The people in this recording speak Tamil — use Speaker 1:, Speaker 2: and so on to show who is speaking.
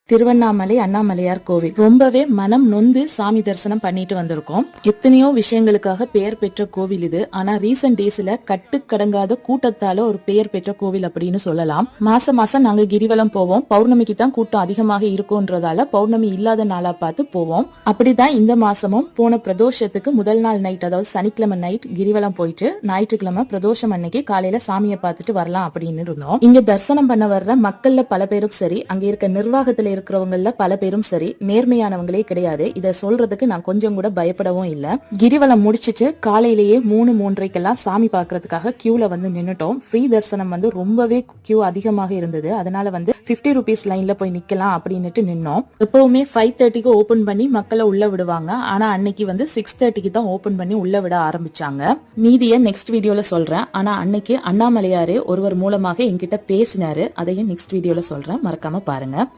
Speaker 1: திருவண்ணாமலை அண்ணாமலையார் கோவில் ரொம்பவே மனம் நொந்து சாமி தரிசனம் பண்ணிட்டு வந்திருக்கோம். எத்தனையோ விஷயங்களுக்காக பெயர் பெற்ற கோவில் இது. ஆனா ரீசன்ட் டேஸ்ல கட்டுக்கடங்காத கூட்டத்தால ஒரு பெயர் பெற்ற கோவில் அப்படின்னு சொல்லலாம். மாசம் மாசம் நாங்க கிரிவலம் போவோம். பௌர்ணமிக்கு தான் கூட்டம் அதிகமாக இருக்கும்ன்றதால பௌர்ணமி இல்லாத நாளா பார்த்து போவோம். அப்படிதான் இந்த மாசமும் போன பிரதோஷத்துக்கு முதல் நாள் நைட், அதாவது சனிக்கிழமை நைட் கிரிவலம் போயிட்டு ஞாயிற்றுக்கிழமை பிரதோஷம் அன்னைக்கு காலையில சாமியை பார்த்துட்டு வரலாம் அப்படின்னு இருந்தோம். இங்க தரிசனம் பண்ண வர்ற மக்கள்ல பல பேரும் சரி, அங்க இருக்க நிர்வாகத்துல இருக்கிறவங்கள பல பேரும் சரி, நேர்மையானவங்களே கிடையாது. இத சொல்றதுக்கு நான் கொஞ்சம் கூட பயப்படவும் இல்ல. கிரிவலம் முடிச்சிட்டு காலையிலேயே 3:30க்கெல்லாம் சாமி பாக்குறதுக்காக கியூல வந்து நின்னுட்டோம். ஃப்ரீ தரிசனம் வந்து ரொம்பவே கியூ அதிகமாக இருந்தது. அதனால வந்து 50 rupees லைன்ல போய் நிக்கலாம் அப்படின்னுட்டு நின்னோம். எப்பவுமே 5:30க்கு ஓபன் பண்ணி மக்களை உள்ள விடுவாங்க. ஆனா அன்னைக்கு வந்து 6:30க்கு தான் ஓபன் பண்ணி உள்ள விட ஆரம்பிச்சாங்க. மீதிய நெக்ஸ்ட் வீடியோல சொல்றேன். ஆனா அன்னைக்கு அண்ணாமலையாரே ஒருவர் மூலமாக என்கிட்ட பேசினாரு. அதையும் நெக்ஸ்ட் வீடியோல சொல்றேன், மறக்காம பாருங்க.